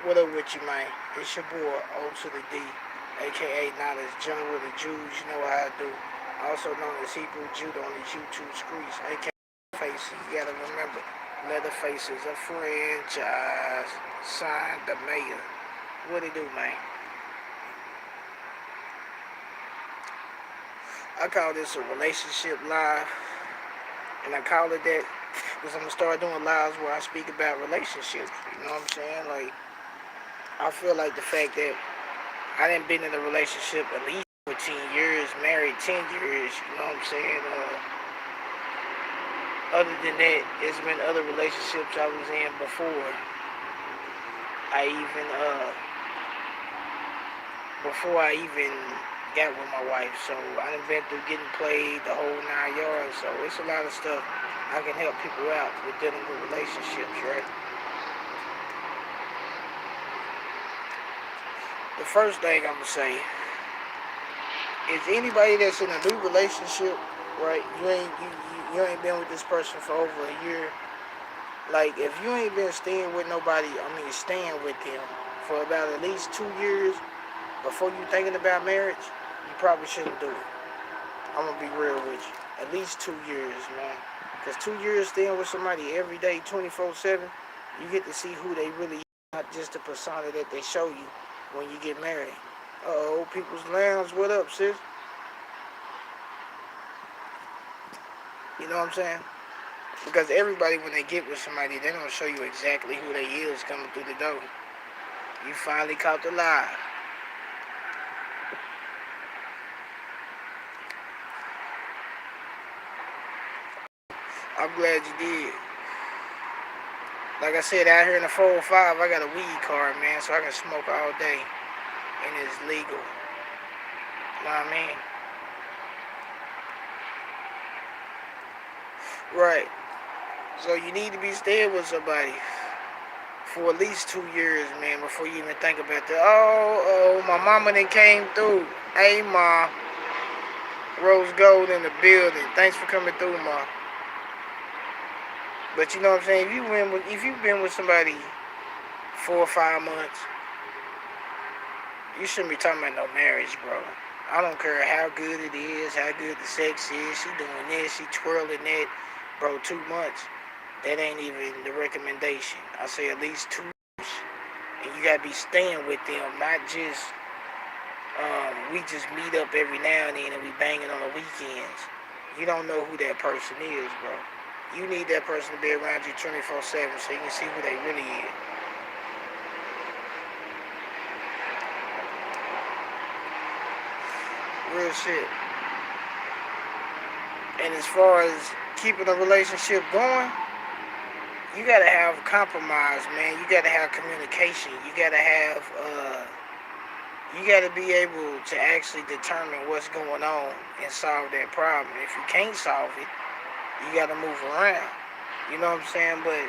What up with you, man? It's your boy, O to the D, aka not as General the Jews, you know how I do. Also known as Hebrew Judah on these YouTube streets, aka Faces. You gotta remember, Leatherface is a franchise. Signed the mayor. What it do, man? I call this a relationship live, and I call it that because I'm gonna start doing lives where I speak about relationships. You know what I'm saying? Like, I feel like the fact that I didn't been in a relationship at least 14 years, married 10 years, you know what I'm saying? Other than that, it's been other relationships I was in before I even, before I even got with my wife. So I done been through getting played the whole 9 yards. So it's a lot of stuff I can help people out with dealing with relationships, right? The first thing I'm gonna say is anybody that's in a new relationship, right? You ain't been with this person for over a year. Like if you ain't been staying with nobody, staying with them for about at least 2 years before you thinking about marriage, you probably shouldn't do it. I'm gonna be real with you. At least 2 years, man. Cause 2 years staying with somebody every day, 24/7, you get to see who they really are, not just the persona that they show you when you get married. Uh oh, people's lounge, what up, sis? You know what I'm saying? Because everybody, when they get with somebody, they don't show you exactly who they is coming through the door. You finally caught the lie. I'm glad you did. Like I said, out here in the 405, I got a weed card, man, so I can smoke all day, and it's legal. You know what I mean? Right. So you need to be staying with somebody for at least 2 years, man, before you even think about that. Oh, my mama then came through. Hey, ma, Rose Gold in the building. Thanks for coming through, ma. But you know what I'm saying? If you've been with somebody 4 or 5 months, you shouldn't be talking about no marriage, bro. I don't care how good it is, how good the sex is. She doing this, she twirling that, bro. 2 months. That ain't even the recommendation. I say at least 2 years, and you gotta be staying with them, not just we just meet up every now and then and we banging on the weekends. You don't know who that person is, bro. You need that person to be around you 24/7 so you can see who they really is. Real shit. And as far as keeping a relationship going, you gotta have compromise, man. You gotta have communication. You gotta be able to actually determine what's going on and solve that problem. If you can't solve it, you gotta move around. You know what I'm saying? But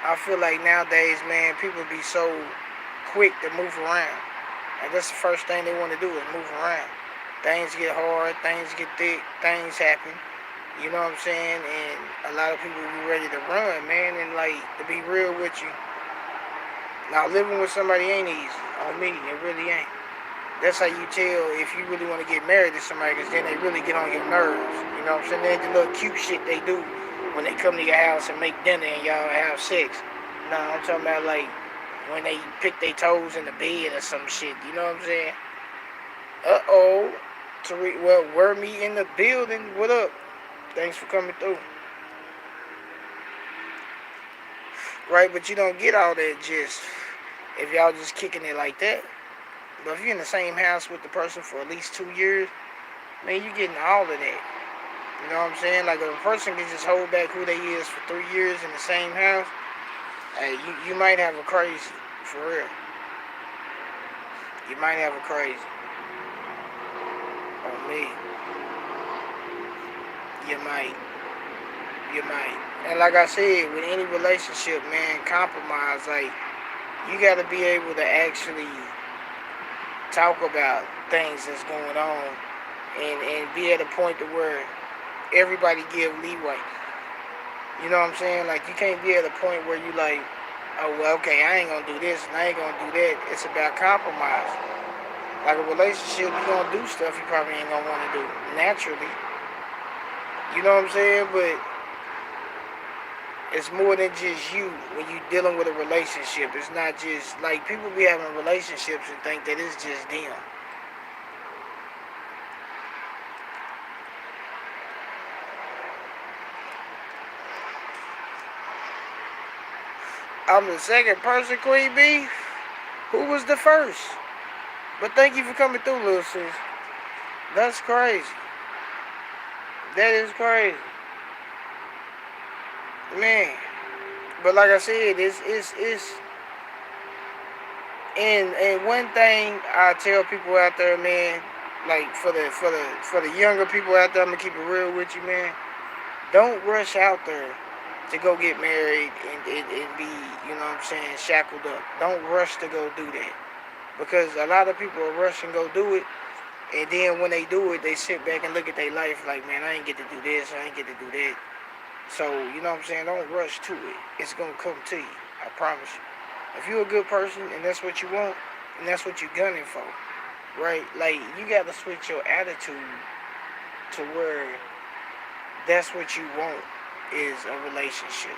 I feel like nowadays, man, people be so quick to move around. And that's the first thing they want to do is move around. Things get hard, things get thick, things happen. You know what I'm saying? And a lot of people be ready to run, man. And like, to be real with you, now living with somebody ain't easy. On me, it really ain't. That's how you tell if you really want to get married to somebody, because then they really get on your nerves. You know what I'm saying? They the little cute shit they do when they come to your house and make dinner and y'all have sex. No, I'm talking about like when they pick their toes in the bed or some shit. You know what I'm saying? Uh-oh. Tariq, well, were me in the building. What up? Thanks for coming through. Right, but you don't get all that just if y'all just kicking it like that. But if you're in the same house with the person for at least 2 years, man, you getting all of that. You know what I'm saying? Like if a person can just hold back who they is for 3 years in the same house, hey, you might have a crazy. For real. You might have a crazy. On me. You might. You might. And like I said, with any relationship, man, compromise, like, you gotta be able to actually talk about things that's going on and be at a point to where everybody give leeway. You know what I'm saying? Like you can't be at a point where you like, oh, well, okay, I ain't gonna do this and I ain't gonna do that. It's about compromise. Like a relationship, you gonna do stuff you probably ain't gonna wanna do naturally. You know what I'm saying? But it's more than just you when you dealing with a relationship. It's not just like people be having relationships and think that it's just them. I'm the second person, Queen B. Who was the first? But thank you for coming through, little sis. That's crazy. That is crazy, man. But like I said, it's and one thing I tell people out there, man, like for the younger people out there, I'm gonna keep it real with you, man. Don't rush out there to go get married and be, you know what I'm saying, shackled up. Don't rush to go do that. Because a lot of people are rushing to go do it, and then when they do it, they sit back and look at their life like, man, I ain't get to do this, I ain't get to do that. So, you know what I'm saying, don't rush to it. It's going to come to you, I promise you. If you're a good person and that's what you want, and that's what you're gunning for, right? Like, you got to switch your attitude to where that's what you want is a relationship,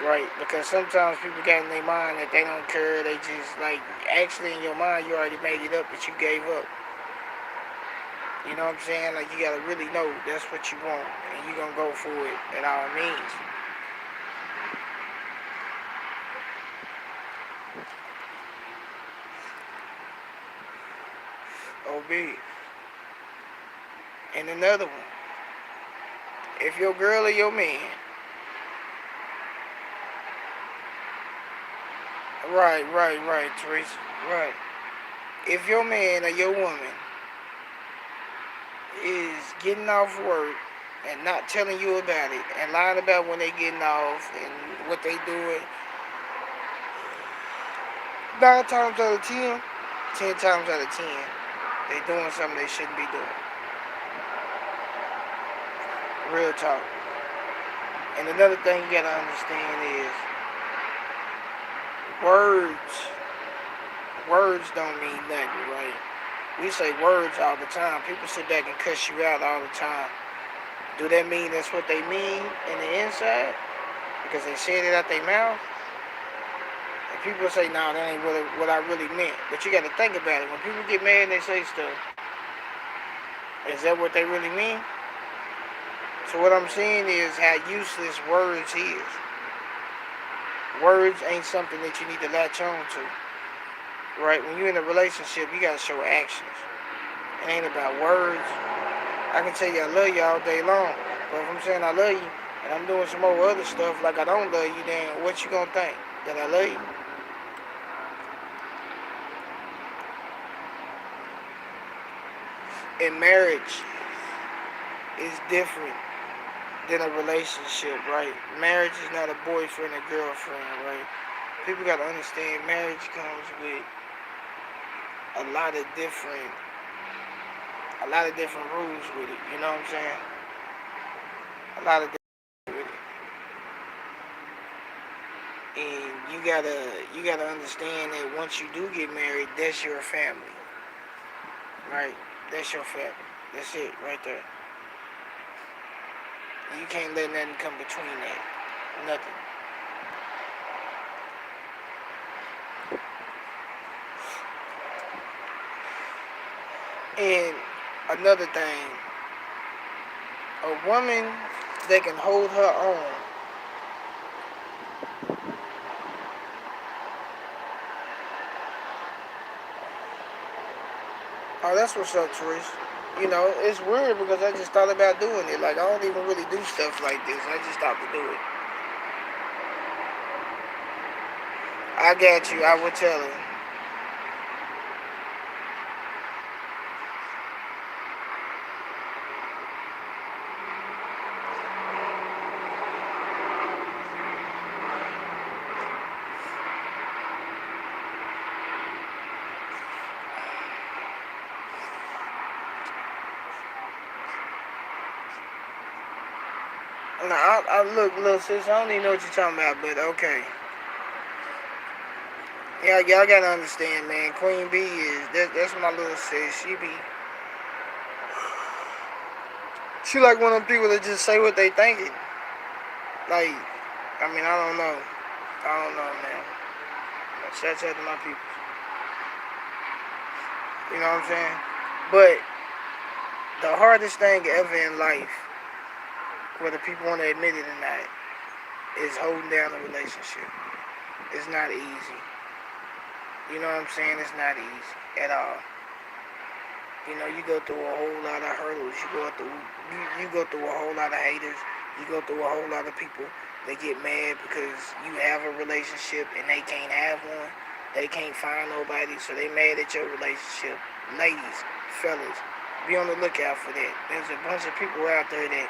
right? Because sometimes people got in their mind that they don't care. They just like actually in your mind you already made it up that you gave up. You know what I'm saying? Like you gotta really know that's what you want, and you gonna go for it at all means. OB. And another one. If your girl or your man, right, Teresa, right. If your man or your woman is getting off work and not telling you about it and lying about when they getting off and what they doing, 9 times out of 10, 10 times out of 10, they doing something they shouldn't be doing. Real talk. And another thing you gotta understand is words. Words don't mean nothing, right? We say words all the time. People sit back and cuss you out all the time. Do that mean that's what they mean in the inside? Because they said it out their mouth? And people say, no, that ain't really what I really meant. But you gotta think about it. When people get mad and they say stuff, is that what they really mean? So what I'm saying is how useless words is. Words ain't something that you need to latch on to. Right? When you're in a relationship, you gotta show actions. It ain't about words. I can tell you I love you all day long. But if I'm saying I love you and I'm doing some more other stuff like I don't love you, then what you gonna think? That I love you? In marriage is different than a relationship, right? Marriage is not a boyfriend or girlfriend, right? People gotta understand marriage comes with a lot of different rules with it. You know what I'm saying? A lot of different with it. And you gotta understand that once you do get married, that's your family. Right? That's your family. That's it right there. You can't let nothing come between that. Nothing. And another thing, a woman that can hold her own. Oh, that's what's up, Teresa. You know, it's weird because I just thought about doing it. Like, I don't even really do stuff like this. I just thought to do it. I got you. I will tell her. No, I look, sis, I don't even know what you're talking about, but okay. Yeah, y'all gotta understand, man. Queen B that's my little sis. She like one of them people that just say what they thinking. Like, I mean, I don't know. I don't know, man. Shout out to my people. You know what I'm saying? But the hardest thing ever in life, whether people want to admit it or not, is holding down a relationship. It's not easy. You know what I'm saying? It's not easy at all. You know, you go through a whole lot of hurdles. You go through a whole lot of haters. You go through a whole lot of people that get mad because you have a relationship and they can't have one. They can't find nobody, so they mad at your relationship. Ladies, fellas, be on the lookout for that. There's a bunch of people out there that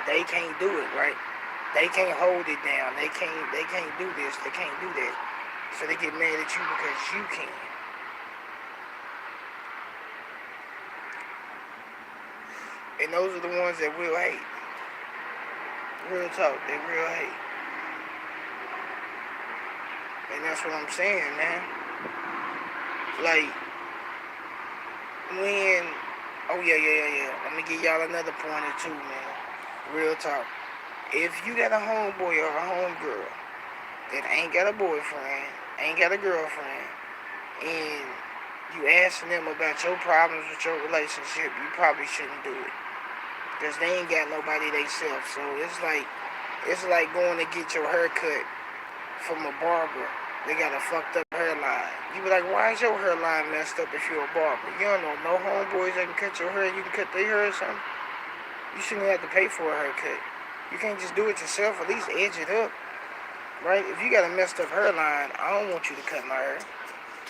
they can't do it, right? They can't hold it down. They can't do this. They can't do that. So they get mad at you because you can. And those are the ones that will hate. Real talk, they real hate. And that's what I'm saying, man. Like, when, oh yeah. Let me give y'all another pointer too, man. Real talk. If you got a homeboy or a homegirl that ain't got a boyfriend, ain't got a girlfriend, and you asking them about your problems with your relationship, you probably shouldn't do it. Because they ain't got nobody they self. So it's like going to get your hair cut from a barber. They got a fucked up hairline. You be like, why is your hairline messed up if you're a barber? You don't know no homeboys that can cut your hair. You can cut their hair or something. You shouldn't have to pay for a haircut. You can't just do it yourself. At least edge it up, right? If you got a messed up hairline, I don't want you to cut my hair.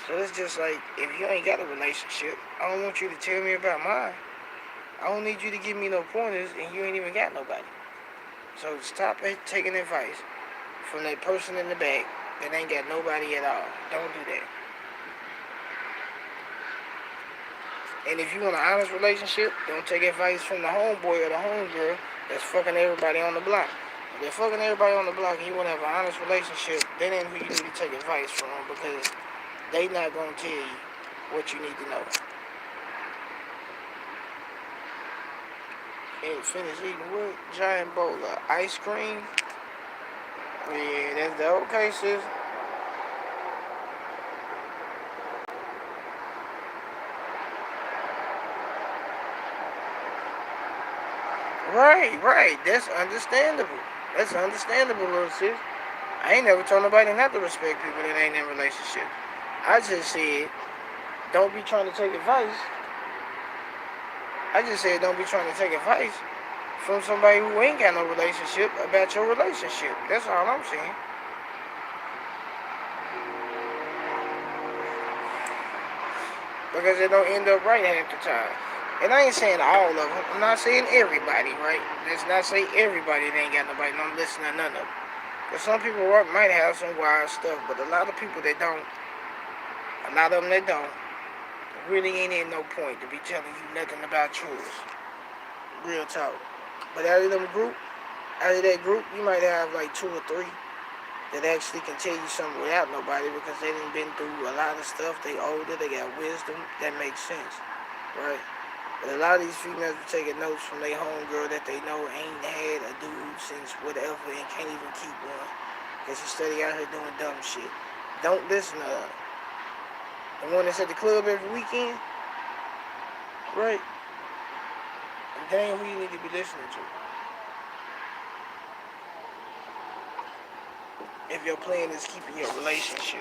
So it's just like, if you ain't got a relationship, I don't want you to tell me about mine. I don't need you to give me no pointers, and you ain't even got nobody. So stop taking advice from that person in the back that ain't got nobody at all. Don't do that. And if you want an honest relationship, don't take advice from the homeboy or the homegirl that's fucking everybody on the block. If they're fucking everybody on the block and you want to have an honest relationship, that ain't who you need to take advice from, because they not going to tell you what you need to know. And finish eating what? Giant bowl of ice cream? Yeah, that's the okay, sis. Right. That's understandable. That's understandable, little sis. I ain't never told nobody not to respect people that ain't in a relationship. I just said, don't be trying to take advice. I just said, don't be trying to take advice from somebody who ain't got no relationship about your relationship. That's all I'm saying. Because it don't end up right half the time. And I ain't saying all of them. I'm not saying everybody, right? Let's not say everybody that ain't got nobody. Don't listen to none of them. Because some people might have some wild stuff, but a lot of people that don't, a lot of them that don't, really ain't in no point to be telling you nothing about yours. Real talk. But out of that group, you might have like two or three that actually can tell you something without nobody, because they done been through a lot of stuff. They older, they got wisdom. That makes sense, right? But a lot of these females be taking notes from their homegirl that they know ain't had a dude since whatever and can't even keep one, because she steady out here doing dumb shit. Don't listen to her. The one that's at the club every weekend, right? Damn, who you need to be listening to. If your plan is keeping your relationship.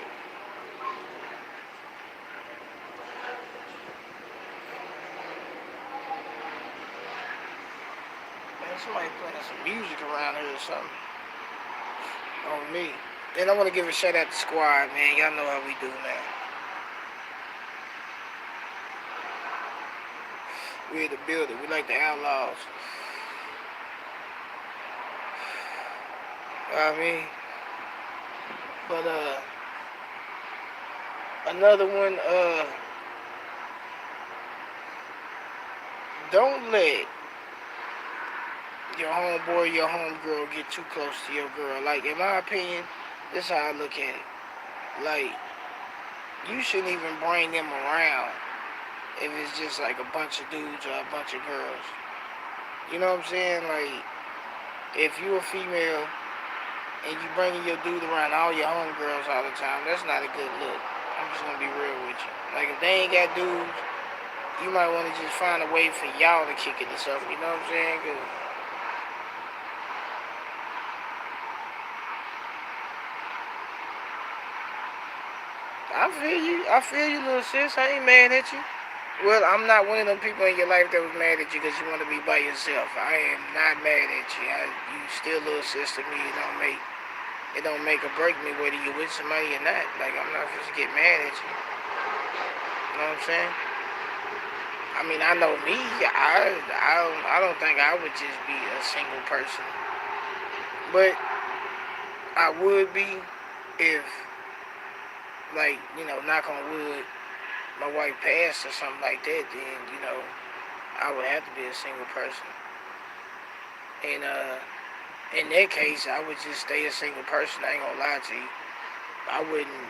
Man, somebody playing some music around here or something. On me. Then I want to give a shout out to Squad, man. Y'all know how we do, man. We in the building. We like the Outlaws. You know what I mean? But, another one, don't let your homeboy, your homegirl get too close to your girl. Like, in my opinion, this is how I look at it. Like, you shouldn't even bring them around if it's just like a bunch of dudes or a bunch of girls. You know what I'm saying? Like, if you a female and you bringing your dude around all your homegirls all the time, that's not a good look. I'm just gonna be real with you. Like, if they ain't got dudes, you might want to just find a way for y'all to kick it or something. You know what I'm saying? 'Cause I feel you. I feel you, little sis. I ain't mad at you. Well, I'm not one of them people in your life that was mad at you because you want to be by yourself. I am not mad at you. You still little sis to me. It don't make or break me whether you with somebody or not. Like, I'm not supposed to get mad at you. You know what I'm saying? I mean, I know me. I don't think I would just be a single person, but I would be if, like, knock on wood, my wife passed or something like that. Then I would have to be a single person, and in that case, I would just stay a single person. I ain't gonna lie to you. I wouldn't.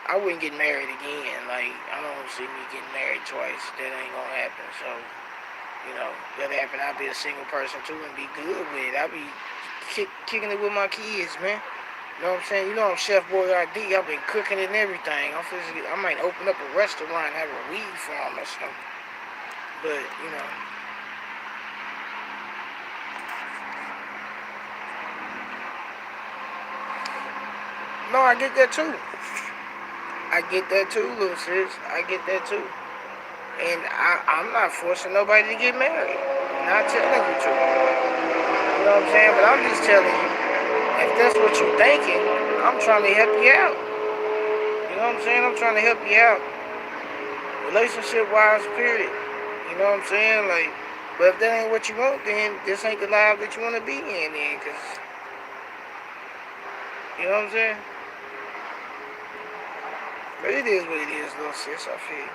I wouldn't get married again. Like, I don't see me getting married twice. That ain't gonna happen. So, that happen. I'll be a single person too and be good with it. I'll be kicking it with my kids, man. You know what I'm saying? You know I'm Chef Boyardee. I've been cooking and everything. I might open up a restaurant and have a weed farm or something. But, no, I get that too. I get that too, little sis. I get that too. And I'm not forcing nobody to get married. Not telling you to. You know what I'm saying? But I'm just telling you, if that's what you're thinking, I'm trying to help you out. You know what I'm saying? I'm trying to help you out. Relationship wise, period. You know what I'm saying? Like, but if that ain't what you want, then this ain't the life that you want to be in, then. Cause, you know what I'm saying? But it is what it is, little sis. I feel you.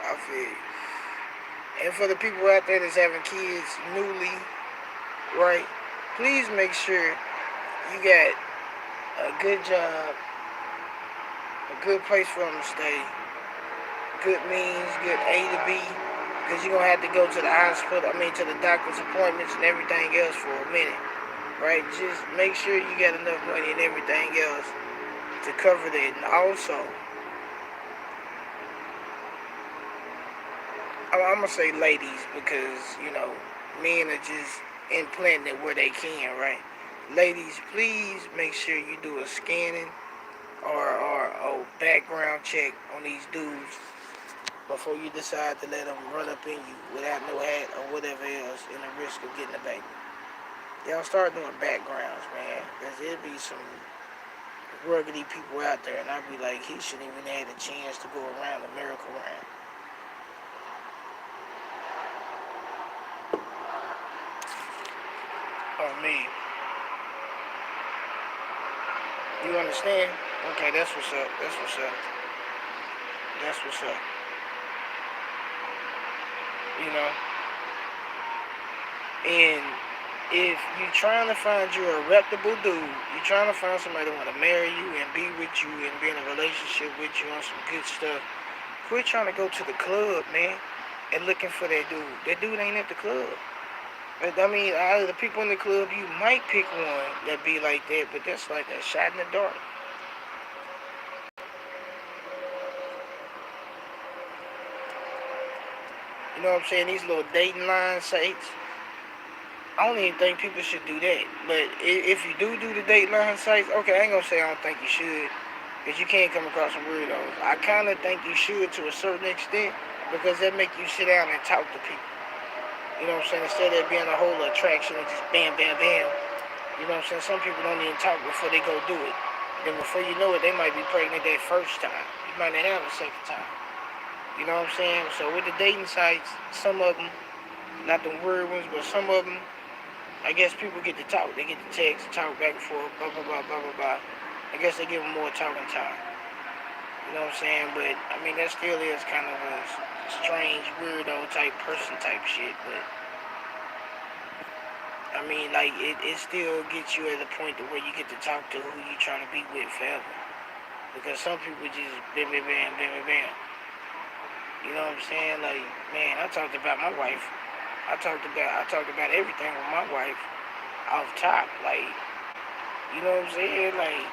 I feel you. And for the people out there that's having kids newly, right? Please make sure you got a good job, a good place for them to stay, good means, good A to B, because you're going to have to go to the hospital, to the doctor's appointments and everything else for a minute, right? Just make sure you got enough money and everything else to cover that. And also, I'm going to say ladies because, men are just implanting it where they can, right? Ladies, please make sure you do a scanning or a background check on these dudes before you decide to let them run up in you without no hat or whatever else in the risk of getting a baby. Y'all start doing backgrounds, man. Because there'll be some ruggedy people out there, and I'd be like, he shouldn't even have had a chance to go around the merry-go-round. Oh, me. You understand? Okay, that's what's up. That's what's up. That's what's up. You know? And if you're trying to find you a reputable dude, you're trying to find somebody that want to marry you and be with you and be in a relationship with you on some good stuff, quit trying to go to the club, man, and looking for that dude. That dude ain't at the club. Out of the people in the club, you might pick one that be like that, but that's like a shot in the dark. You know what I'm saying? These little dating line sites. I don't even think people should do that. But if you do the date line sites, okay, I ain't gonna say I don't think you should, because you can't come across some weirdos. I kind of think you should to a certain extent, because that make you sit down and talk to people. You know what I'm saying? Instead of being a whole attraction and just bam, bam, bam. You know what I'm saying? Some people don't even talk before they go do it. Then before you know it, they might be pregnant that first time. You might not have a second time. You know what I'm saying? So with the dating sites, some of them, not the weird ones, but some of them, I guess people get to talk. They get to text, talk back and forth, blah, blah, blah, blah, blah, blah. I guess they give them more talking time. You know what I'm saying? But, that still is kind of a strange, weirdo type person type shit. But, I mean, like, it still gets you at a point to where you get to talk to who you trying to be with forever. Because some people just bam, bam, bam, bam, bam, bam. You know what I'm saying? Like, man, I talked about my wife. I talked about everything with my wife off top. Like, you know what I'm saying? Like,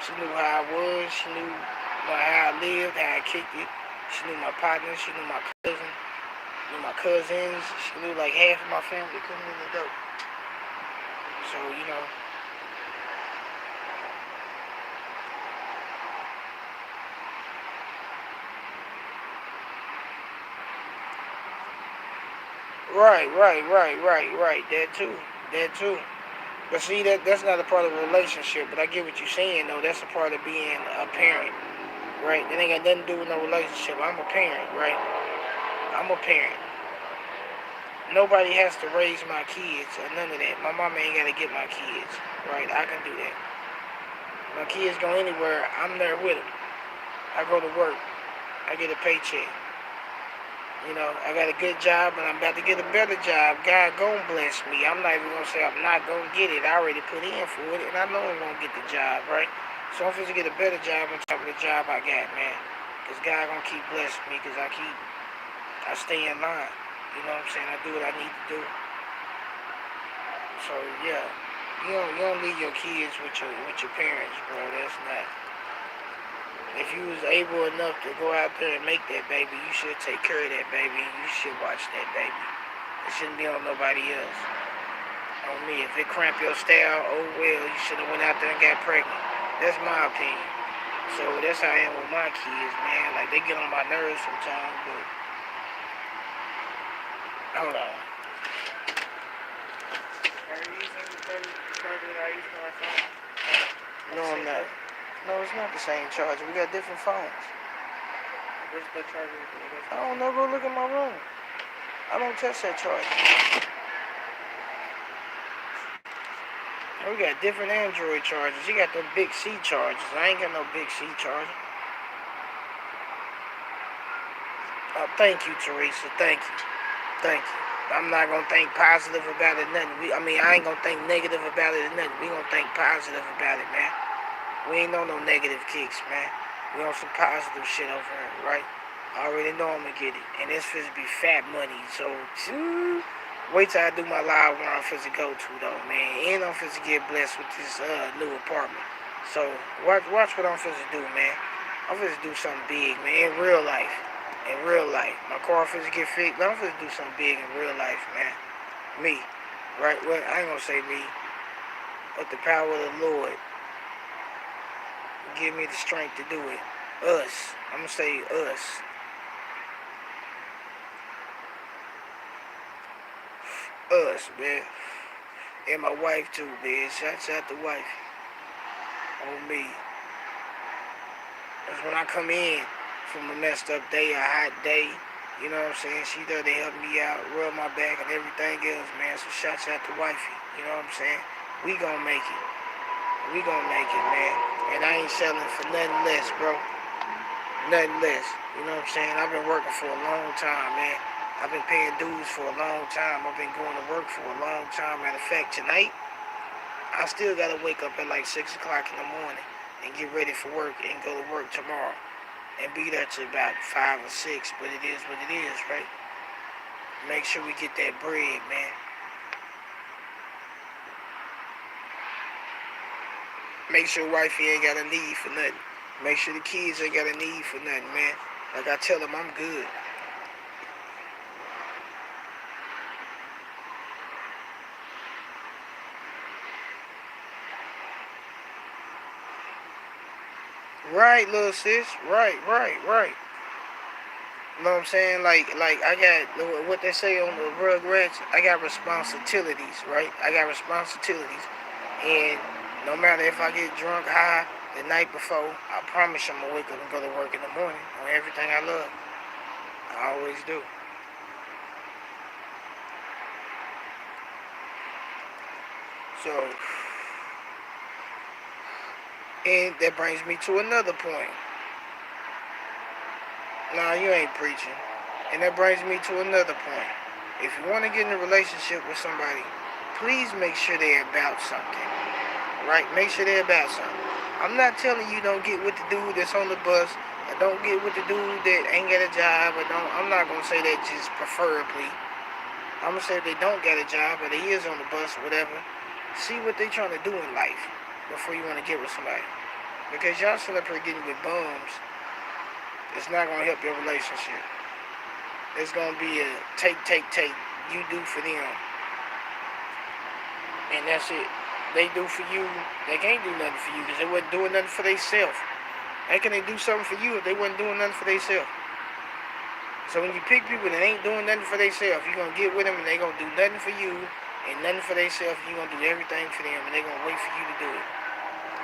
she knew how I was. She knew how I lived, how I kicked it. She knew my partners. She knew my cousin. Knew my cousins. She knew like half of my family coming in the door. So, you know. Right. That too. That too. But see, that's not a part of a relationship. But I get what you're saying, though. That's a part of being a parent, right? That ain't got nothing to do with no relationship. I'm a parent, right? I'm a parent. Nobody has to raise my kids or none of that. My mama ain't got to get my kids, right? I can do that. My kids go anywhere, I'm there with them. I go to work. I get a paycheck. You know, I got a good job and I'm about to get a better job. God gonna bless me. I'm not even gonna say I'm not gonna get it. I already put in for it and I know I'm gonna get the job, right? So I'm supposed to get a better job on top of the job I got, man. Cause God gonna keep blessing me cause I stay in line. You know what I'm saying? I do what I need to do. So yeah. You don't leave your kids with your parents, bro. That's not. If you was able enough to go out there and make that baby, you should take care of that baby and you should watch that baby. It shouldn't be on nobody else. On me. If it cramp your style, oh well, you should have went out there and got pregnant. That's my opinion. So that's how I am with my kids, man. Like they get on my nerves sometimes, but hold on. Are you using the same charger that I use for my phone? No, I'm not. No, it's not the same charger. We got different phones. Where's the charger? I don't know. Go look in my room. I don't touch that charger. We got different Android chargers. You got the big C chargers. I ain't got no big C charger. Thank you, Teresa. Thank you. Thank you. I'm not gonna think positive about it, nothing. I ain't gonna think negative about it or nothing. We gonna think positive about it, man. We ain't on no negative kicks, man. We on some positive shit over here, right? I already know I'm gonna get it. And this fizz be fat money, so wait till I do my live where I'm fizz go to though, man. And I'm fizz get blessed with this new apartment. So watch what I'm fizz do, man. I'm fizz do something big, man, in real life. In real life. My car fizz get fixed, but I'm fizz do something big in real life, man. Me. Right? Well, I ain't gonna say me. But the power of the Lord give me the strength to do it. Us. I'm gonna say us. Us, man. And my wife too, man. Shouts out the wife. On me. That's when I come in from a messed up day, a hot day. You know what I'm saying? She there to help me out, rub my back and everything else, man. So shouts out to wifey. You know what I'm saying? We gonna make it. We gonna make it, man. And I ain't selling for nothing less, bro. Nothing less. You know what I'm saying? I've been working for a long time, man. I've been paying dues for a long time. I've been going to work for a long time. Matter of fact, tonight, I still gotta wake up at like 6 o'clock in the morning and get ready for work and go to work tomorrow. And be there till about 5 or 6, but it is what it is, right? Make sure we get that bread, man. Make sure wifey ain't got a need for nothing. Make sure the kids ain't got a need for nothing, man. Like I tell them, I'm good. Right, little sis. Right. You know what I'm saying? Like I got what they say on the Rugrats. I got responsibilities, right? I got responsibilities, and no matter if I get drunk, high the night before, I promise you I'm gonna wake up and go to work in the morning on everything I love. I always do. So, and that brings me to another point. Nah, you ain't preaching. And that brings me to another point. If you want to get in a relationship with somebody, please make sure they're about something. Right? Make sure they're about something. I'm not telling you don't get with the dude that's on the bus, or don't get with the dude that ain't got a job, or don't. I'm not gonna say that just preferably. I'm gonna say if they don't get a job, or they is on the bus, or whatever. See what they trying to do in life before you want to get with somebody. Because y'all sitting up here getting with bums, it's not gonna help your relationship. It's gonna be a take, take, take. You do for them, and that's it. They do for you. They can't do nothing for you because they wasn't doing nothing for themselves. How can they do something for you if they wasn't doing nothing for themselves? So when you pick people that ain't doing nothing for themselves, you're going to get with them and they going to do nothing for you and nothing for themselves. You're going to do everything for them and they're going to wait for you to do it.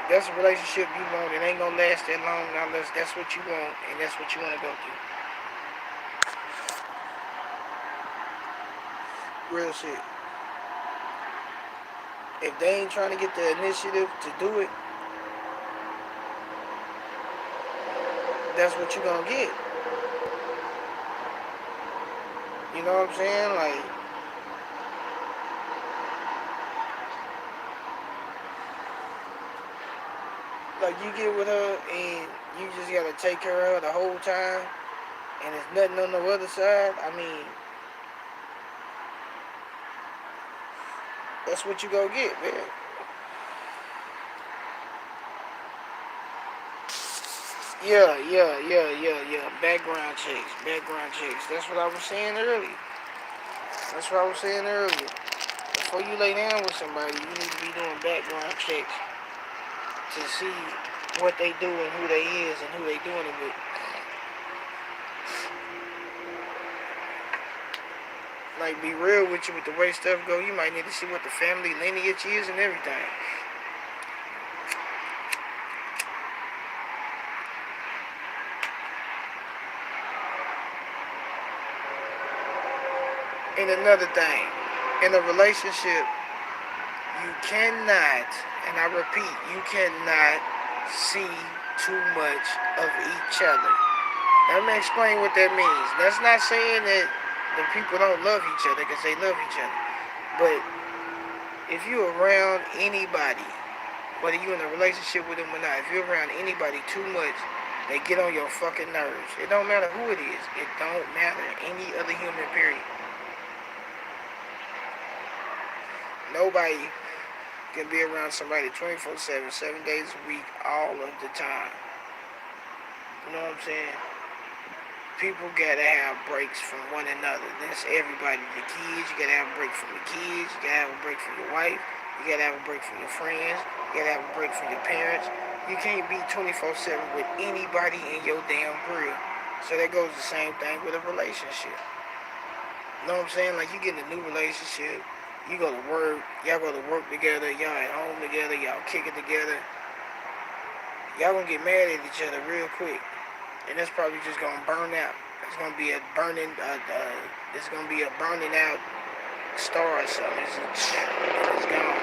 If that's a relationship you want, it ain't going to last that long unless that's what you want and that's what you want to go through. Real shit. If they ain't trying to get the initiative to do it, that's what you're going to get. You know what I'm saying? Like you get with her and you just got to take care of her the whole time and there's nothing on the other side. I mean, that's what you gonna get, man. Yeah. Background checks. That's what I was saying earlier. Before you lay down with somebody, you need to be doing background checks to see what they do and who they is and who they doing it with. Like, be real with you with the way stuff go. You might need to see what the family lineage is and everything. And another thing, in a relationship, you cannot, and I repeat, you cannot see too much of each other. Let me explain what that means. That's not saying that the people don't love each other because they love each other. But if you're around anybody, whether you're in a relationship with them or not, if you're around anybody too much, they get on your fucking nerves. It don't matter who it is. It don't matter. Any other human, period. Nobody can be around somebody 24/7, 7 days a week, all of the time. You know what I'm saying? People gotta have breaks from one another. That's everybody. The kids, you gotta have a break from the kids. You gotta have a break from your wife. You gotta have a break from your friends. You gotta have a break from your parents. You can't be 24/7 with anybody in your damn grill. So that goes the same thing with a relationship. You know what I'm saying? Like, you get in a new relationship, you go to work, y'all go to work together, y'all at home together, y'all kick it together. Y'all gonna get mad at each other real quick. And that's probably just gonna burn out. It's gonna be a burning out star or something. It's gone.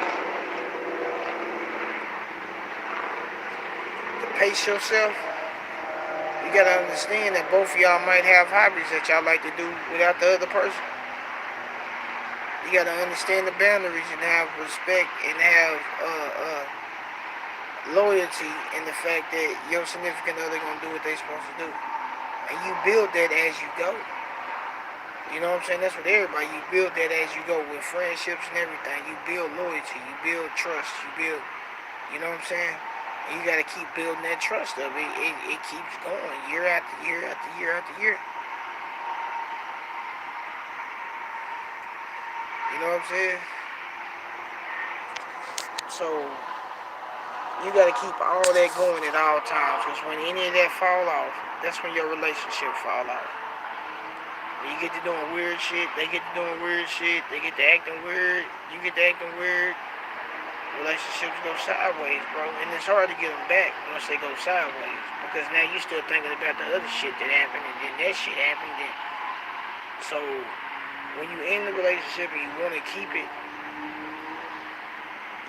To pace yourself, you gotta understand that both of y'all might have hobbies that y'all like to do without the other person. You gotta understand the boundaries and have respect and have loyalty in the fact that your significant other gonna do what they supposed to do. And you build that as you go. You know what I'm saying? That's with everybody. You build that as you go with friendships and everything. You build loyalty. You build trust. You know what I'm saying? And you got to keep building that trust up. It keeps going year after year after year after year. You know what I'm saying? So you got to keep all that going at all times. Because when any of that fall off, that's when your relationship fall off. When you get to doing weird shit, they get to doing weird shit, they get to acting weird, you get to acting weird, relationships go sideways, bro. And it's hard to get them back once they go sideways. Because now you're still thinking about the other shit that happened, and then that shit happened. So when you end the relationship and you want to keep it,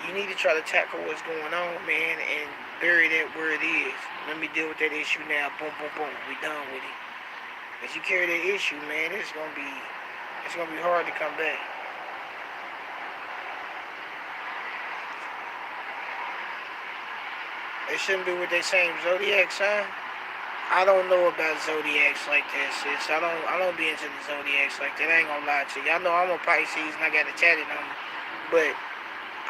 you need to try to tackle what's going on, man, and bury that where it is. Let me deal with that issue now. Boom, boom, boom. We done with it. If you carry that issue, man, it's gonna be It's gonna be hard to come back. They shouldn't be with their same zodiac sign. I don't know about zodiacs like that, sis. I don't be into the zodiacs like that. I ain't gonna lie to you. I know I'm a Pisces and I got a chatted on me, but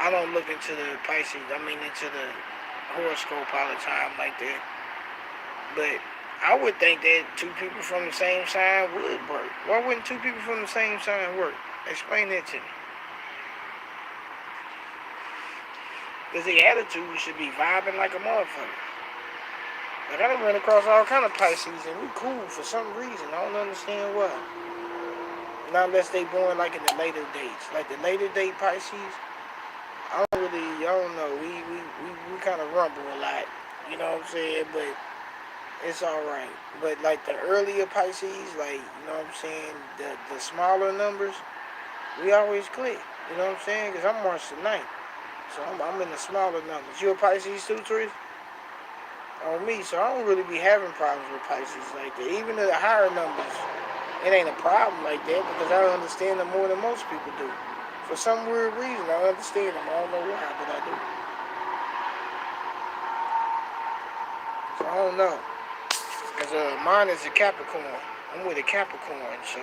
I don't look into the Pisces. I mean into the horoscope all the time like that. But I would think that two people from the same sign would work. Why wouldn't two people from the same sign work? Explain that to me. Because the attitude should be vibing like a motherfucker. Like I done run across all kind of Pisces and we cool for some reason. I don't understand why. Not unless they born like in the later dates. Like the later date Pisces, I don't know. We kind of rumble a lot. You know what I'm saying? But it's alright. But like the earlier Pisces, like, you know what I'm saying? The smaller numbers, we always click. You know what I'm saying? Because I'm March the 9th. So I'm in the smaller numbers. You a Pisces too, Therese? On me, so I don't really be having problems with Pisces like that. Even the higher numbers, it ain't a problem like that because I understand them more than most people do. For some weird reason, I understand them. I don't know why, but I do. So I don't know. Because mine is a Capricorn. I'm with a Capricorn, so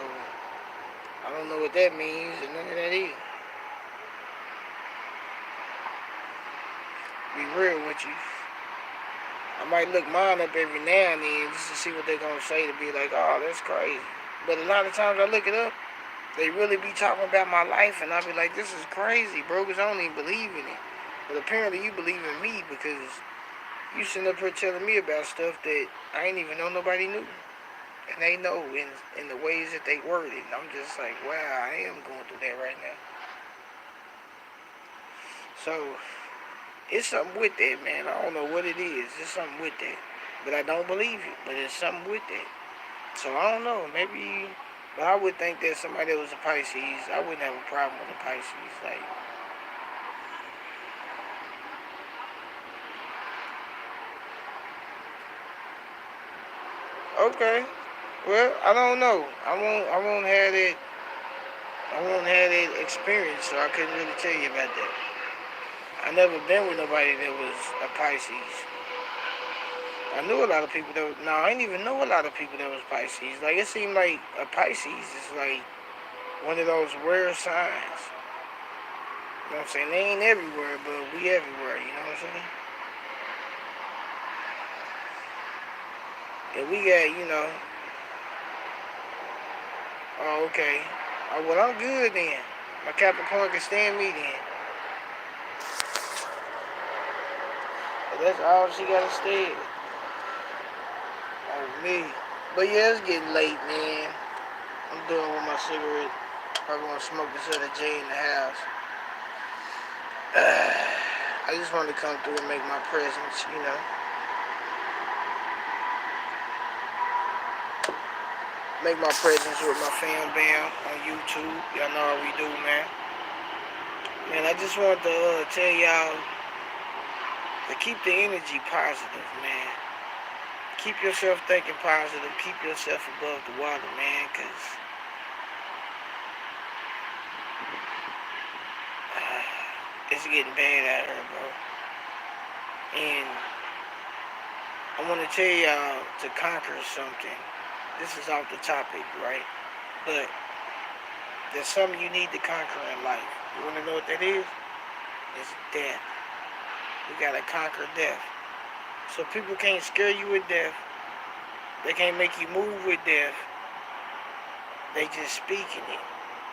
I don't know what that means and none of that either. Be real with you. I might look mine up every now and then just to see what they're going to say to be like, oh, that's crazy. But a lot of times I look it up, they really be talking about my life, and I be like, this is crazy, bro, because I don't even believe in it. But apparently you believe in me because you sitting up here telling me about stuff that I ain't even know nobody knew. And they know in the ways that they word it. And I'm just like, wow, I am going through that right now. So, it's something with that, man. I don't know what it is. It's something with that. But I don't believe it. But it's something with that. So I don't know. Maybe, but I would think that somebody that was a Pisces, I wouldn't have a problem with a Pisces. Like, okay, well, I don't know. I won't have that. I won't have that experience, so I couldn't really tell you about that. I never been with nobody that was a Pisces. I knew a lot of people that was, no, I didn't even know a lot of people that was Pisces. Like, it seemed like a Pisces is like one of those rare signs. You know what I'm saying? They ain't everywhere, but we everywhere, you know what I'm saying? And we got, oh, okay. Oh, well, I'm good then. My Capricorn can stand me then. But that's all she got to stand. Oh, me. But yeah, it's getting late, man. I'm done with my cigarette. Probably gonna smoke this other J in the house. I just wanted to come through and make my presence. Make my presence with my fam bam on YouTube. Y'all know how we do, man. Man, I just wanted to tell y'all to keep the energy positive, man. Keep yourself thinking positive. Keep yourself above the water, man, because it's getting bad out here, bro. And I want to tell y'all to conquer something. This is off the topic, right? But there's something you need to conquer in life. You want to know what that is? It's death. We got to conquer death. So people can't scare you with death. They can't make you move with death. They just speaking it.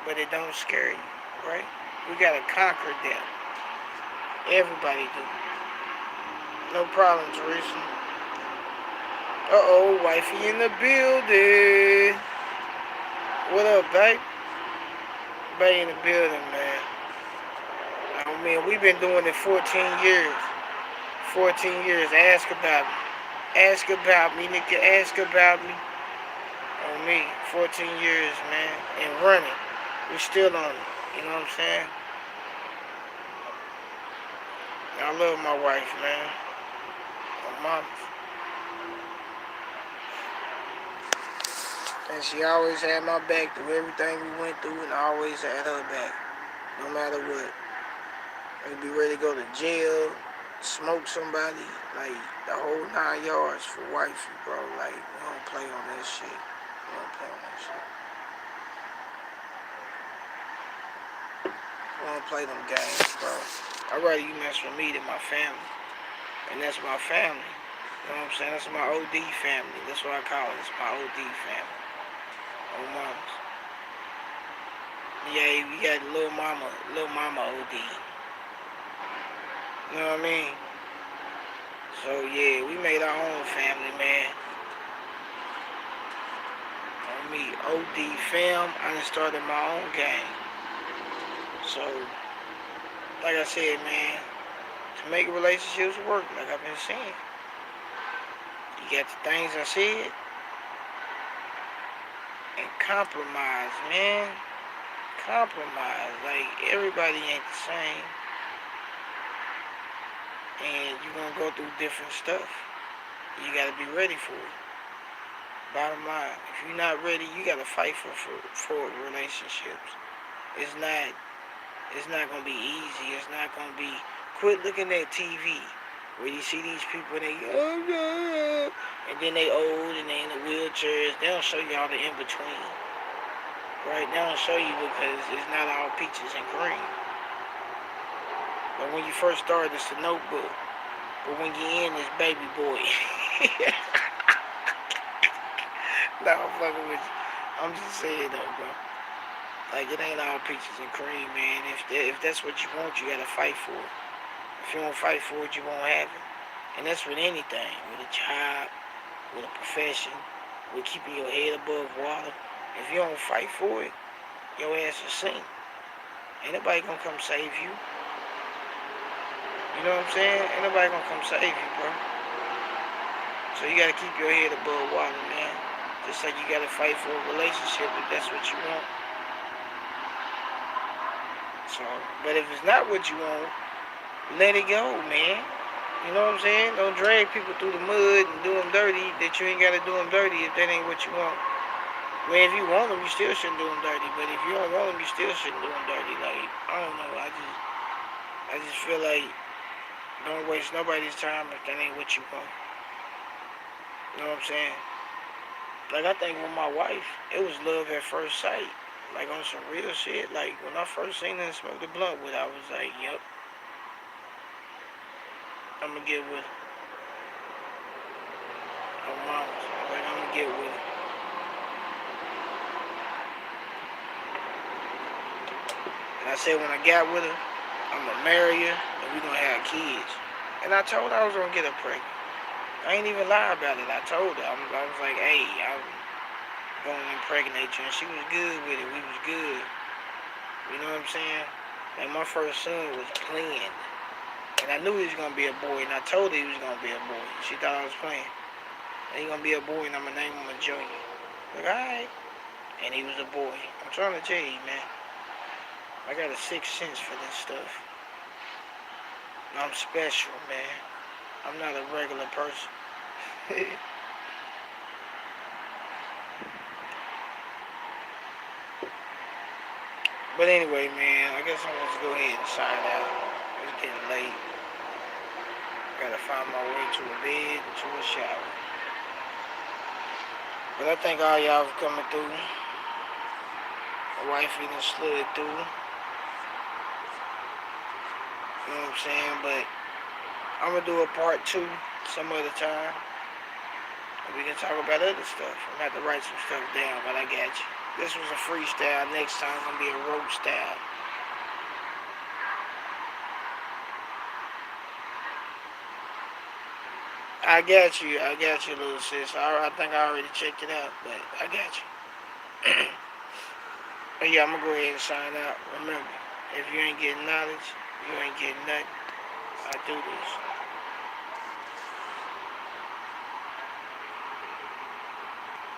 But it don't scare you, right? We got to conquer death. Everybody do. No problem, Teresa. Uh-oh, wifey in the building. What up, babe? Babe in the building, man. I mean, we've been doing it 14 years. 14 years. Ask about me. Ask about me, nigga. Ask about me. On me. 14 years, man. And running. We still on it. You know what I'm saying? I love my wife, man. My mom. And she always had my back through everything we went through, and I always had her back, no matter what. I'd be ready to go to jail, smoke somebody, like the whole 9 yards for wifey, bro. Like, we don't play on that shit. We don't play on that shit. We don't play them games, bro. I'd rather you mess with me than my family. And that's my family. You know what I'm saying? That's my OD family. That's what I call it. It's my OD family. Old mamas. Yeah, we got little mama OD. You know what I mean? So yeah, we made our own family, man. On me, OD fam, I done started my own game. So, like I said, man, to make relationships work, like I've been saying, you got the things I said, and compromise, man. Compromise. Like, everybody ain't the same. And you're gonna go through different stuff. You gotta be ready for it. Bottom line, if you're not ready, you gotta fight for relationships. It's not gonna be easy. It's not gonna be. Quit looking at TV where you see these people and they oh no, and then they old and they in the wheelchairs. They don't show you all the in between, right? They don't show you because it's not all peaches and cream. But when you first start, it's the Notebook. But when you in, it's Baby Boy. No, I'm fucking with you. I'm just saying though, bro. Like, it ain't all peaches and cream, man. If that's what you want, you gotta fight for it. If you don't fight for it, you won't have it. And that's with anything. With a job, with a profession, with keeping your head above water. If you don't fight for it, your ass will sink. Ain't nobody gonna come save you. You know what I'm saying? Ain't nobody gonna come save you, bro. So you gotta keep your head above water, man. Just like you gotta fight for a relationship if that's what you want. So, but if it's not what you want, let it go, man. You know what I'm saying? Don't drag people through the mud and do them dirty that you ain't gotta do them dirty if that ain't what you want. I mean, if you want them, you still shouldn't do them dirty. But if you don't want them, you still shouldn't do them dirty. Like, I don't know. I just feel like don't waste nobody's time if that ain't what you want. You know what I'm saying? Like, I think with my wife, it was love at first sight. Like, on some real shit. Like, when I first seen her and smoked the blunt with her, I was like, yep. I'm gonna get with her. Oh, mama. Like, I'm gonna get with her. And I said when I got with her, I'm gonna marry her and we gonna have kids. And I told her I was gonna get her pregnant. I ain't even lie about it. I told her. I was like, hey, I'm gonna impregnate you. And she was good with it. We was good. You know what I'm saying? Like, my first son was planned. And I knew he was gonna be a boy. And I told her he was gonna be a boy. She thought I was playing. And he gonna be a boy and I'm gonna name him a Junior. Like, alright. And he was a boy. I'm trying to tell you, man. I got a sixth sense for this stuff. I'm special, man. I'm not a regular person. But anyway, man, I guess I'm gonna go ahead and sign out. It's getting late. Gotta find my way to a bed and to a shower. But I thank all y'all for coming through. My wife even slid through. You know what I'm saying? But I'm gonna do a part 2 some other time. And we can talk about other stuff. I'm gonna have to write some stuff down, but I got you. This was a freestyle. Next time it's gonna be a rope style. I got you, little sis. I think I already checked it out, but I got you. But yeah, I'm gonna go ahead and sign out. Remember, if you ain't getting knowledge, you ain't getting nothing. I do this.